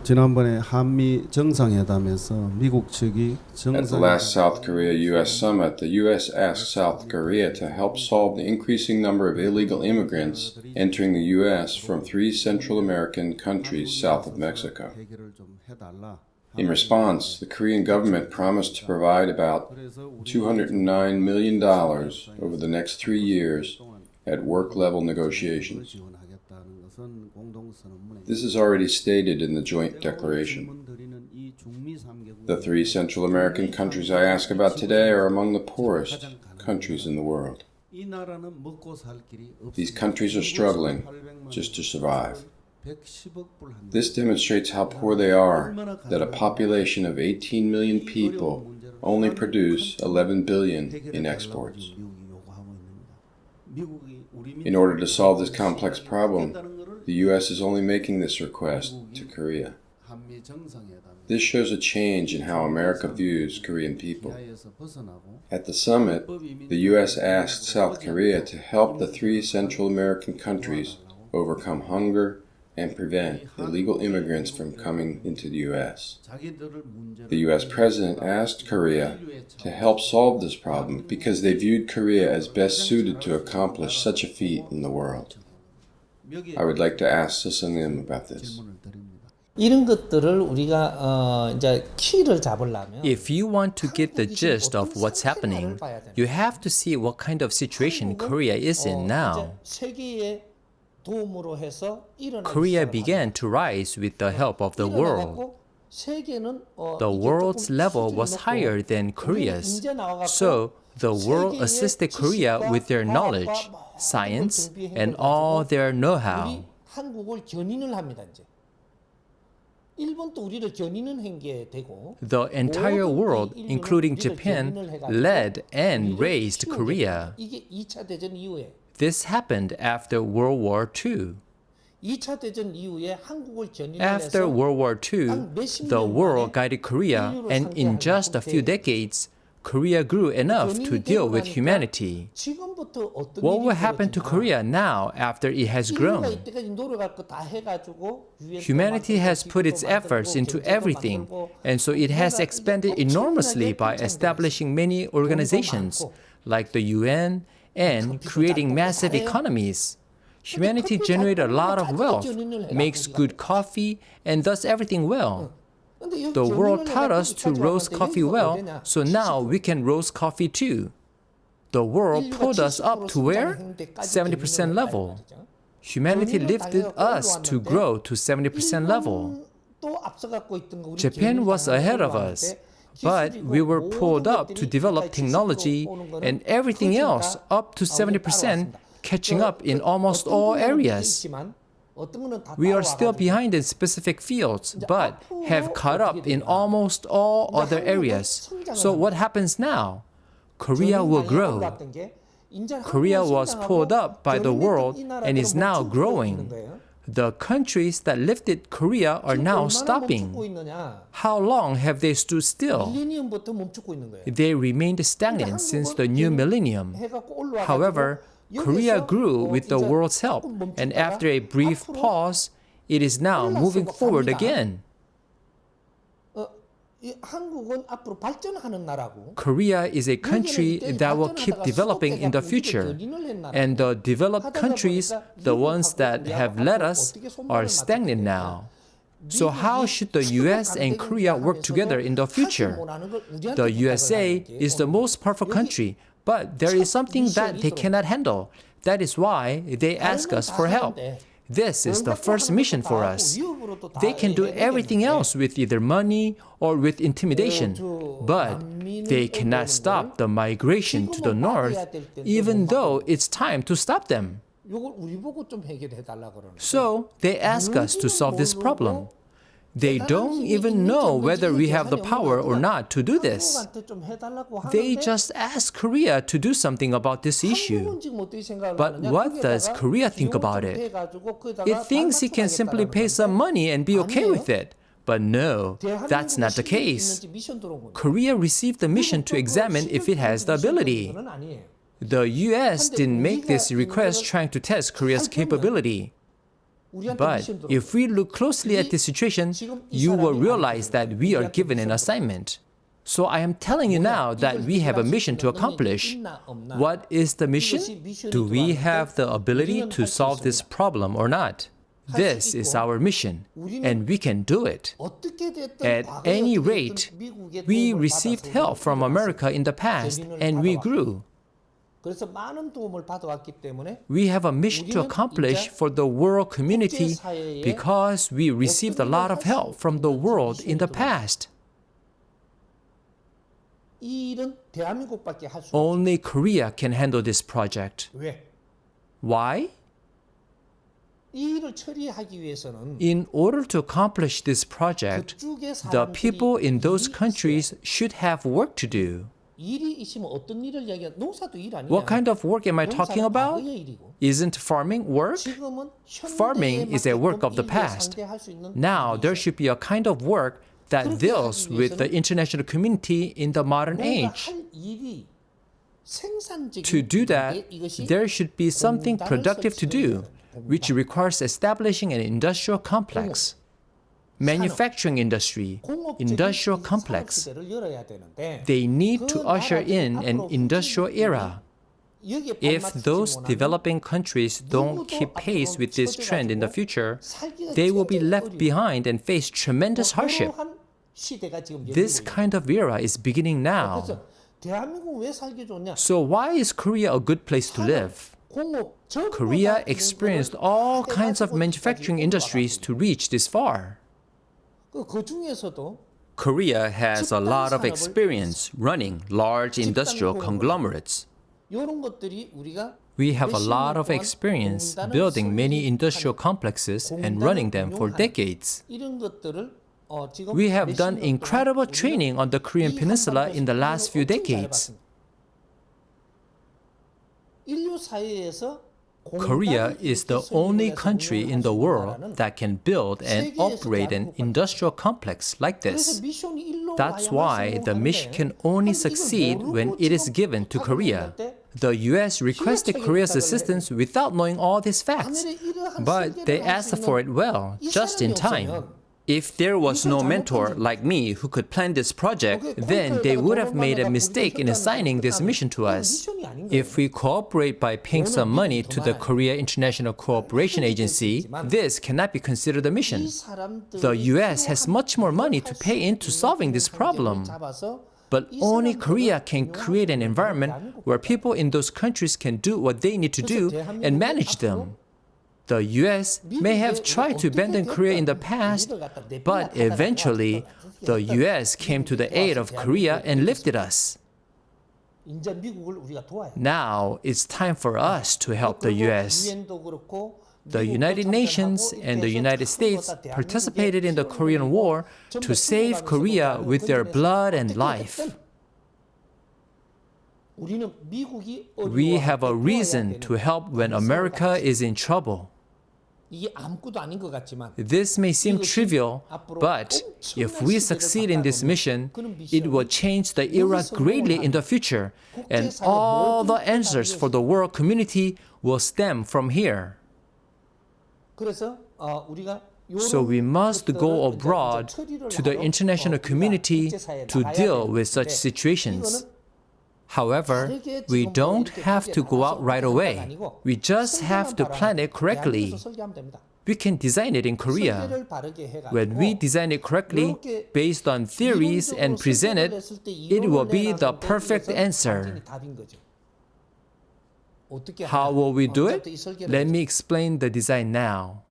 지난번에 한미 정상회담에서 미국 측이 At the last South Korea-U.S. summit, the U.S. asked South Korea to help solve the increasing number of illegal immigrants entering the U.S. from 3 Central American countries south of Mexico. In response, the Korean government promised to provide about $209 million over the next 3 years at work-level negotiations. This is already stated in the joint declaration. The 3 Central American countries I ask about today are among the poorest countries in the world. These countries are struggling just to survive. This demonstrates how poor they are, that a population of 18 million people only produce 11 billion in exports. In order to solve this complex problem, the U.S. is only making this request to Korea. This shows a change in how America views Korean people. At the summit, the U.S. asked South Korea to help the 3 Central American countries overcome hunger and prevent illegal immigrants from coming into the U.S. The U.S. President asked Korea to help solve this problem because they viewed Korea as best suited to accomplish such a feat in the world. I would like to ask Susanim about this. 이런 것들을 우리가 이제 키를 잡으려면 If you want to get the gist of what's happening, you have to see what kind of situation Korea is in now. 세계의 도움으로 해서 일어나기 Korea 시작을 began to rise with the help of the world. 일어나고 세계는 The 이게 world's 조금 level 수준이 was 높고 higher than 우리는 Korea's. 이제 나와갖고 So the world 세계의 assisted Korea 지식과 with their 과학과 knowledge, 모든 science, 걸 and 준비해가지고 all their 우리 know-how. 한국을 견인을 합니다 이제. 일본도 우리를 견인을 한 게 되고 The entire 모든 world, 이 인류는 including 우리를 Japan, 견인을 해가지고 led and 우리를 raised 키우게 Korea. 됩니다. 이게 2차 대전 이후에 This happened after World War II. 2차 대전 이후에 한국을 견인을 After 해서 World War II, the world guided Korea, and in just a few decades, Korea grew enough to deal with humanity. 지금부터 어떤 What 일이 will happen to 벌어지나? Korea now after it has 인류가 grown? 이때까지 노력할 거 다 해가지고 유엔도 Humanity has 만들고, put its 기구도 efforts 만들고, into 경제도 everything, 만들고, and so it has 뭔가 expanded 이게 enormously by 엄청나게 establishing many organizations like the UN and creating massive economies. Humanity generated a lot of wealth, makes good coffee, and does everything well. 근데 여기 The world 견인을 taught 해가지고 us to 이까지 roast 왔는데 coffee 여기가 well, 어디냐? so now we can roast coffee too. The world pulled us up to where? 70% level. Humanity lifted us to grow to 70% level. Japan was ahead of us, but we were pulled up to develop technology and everything else up to 70%, catching up in almost all areas. We are still behind in specific fields, but have caught up in almost all other areas. So what happens now? Korea will grow. Korea was pulled up by the world and is now growing. The countries that lifted Korea are now stopping. How long have they stood still? They remained stagnant since the new millennium. However, Korea grew with the world's help, and after a brief pause, it is now moving forward again. Korea is a country that will keep developing in the future, and the developed countries, the ones that have led us, are stagnant now. So how should the US and Korea work together in the future? The USA is the most powerful country, but there is something that they cannot handle. That is why they ask us for help. This is the first mission for us. They can do everything else with either money or with intimidation, but they cannot stop the migration to the north, even though it's time to stop them. So they ask us to solve this problem. They don't even know whether we have the power or not to do this. They just ask Korea to do something about this issue. But what does Korea think about it? It thinks it can simply pay some money and be okay with it. But no, that's not the case. Korea received the mission to examine if it has the ability. The US didn't make this request trying to test Korea's capability. 우리한테 But 미션 들어. if we look closely at this situation, you will realize that we are given an assignment. So I am telling you now that we have a mission to accomplish. What is the mission? Do we have the ability to solve this problem or not? This is our mission, and we can do it. 어떻게 됐든 At 과거에 any 어떻게 rate, 됐든 미국의 we 도움을 received 받아서 help from America in the past, and we grew. 그래서 많은 도움을 받아왔기 때문에 We have a mission to accomplish for the world community because we received a lot of help from the world in the past. 이 일은 대한민국밖에 할 수 없어요. Only Korea can handle this project. 왜? Why? 이 일을 처리하기 위해서는 In order to accomplish this project, 그쪽의 the 사람들이 people in those 일이 countries should have work to do. 일이 있으면 어떤 일을 얘기해? 농사도 일 아니야. What kind of work am I talking 농사는 about? 과거의 일이고. Isn't farming work? 지금은 Farming is a work of the past. Now there should be a kind of work that deals with the international community in the modern age. To do that, there should be something productive to do, which requires establishing an industrial complex. Manufacturing industry, industrial complex. They need to usher in an industrial era. If those developing countries don't keep pace with this trend in the future, they will be left behind and face tremendous hardship. This kind of era is beginning now. So why is Korea a good place to live? Korea experienced all kinds of manufacturing industries to reach this far. Korea has a lot of experience running large industrial conglomerates. We have a lot of experience building many industrial complexes and running them for decades. We have done incredible training on the Korean Peninsula in the last few decades. Korea is the only country in the world that can build and operate an industrial complex like this. That's why the mission can only succeed when it is given to Korea. The US requested Korea's assistance without knowing all these facts, but they asked for it well, just in time. If there was no mentor like me who could plan this project, then they would have made a mistake in assigning this mission to us. If we cooperate by paying some money to the Korea International Cooperation Agency, this cannot be considered a mission. The US has much more money to pay into solving this problem. But only Korea can create an environment where people in those countries can do what they need to do and manage them. The US may have tried to abandon Korea in the past, but eventually the US came to the aid of Korea and lifted us. Now it's time for us to help the US. The United Nations and the United States participated in the Korean War to save Korea with their blood and life. We have a reason to help when America is in trouble. This may seem trivial, but if we succeed in this mission, it will change the era greatly in the future, and all the answers for the world community will stem from here. So we must go abroad to the international community to deal with such situations. However, we don't have to go out right away. We just have to plan it correctly. We can design it in Korea. When we design it correctly, based on theories and present it, it will be the perfect answer. How will we do it? Let me explain the design now.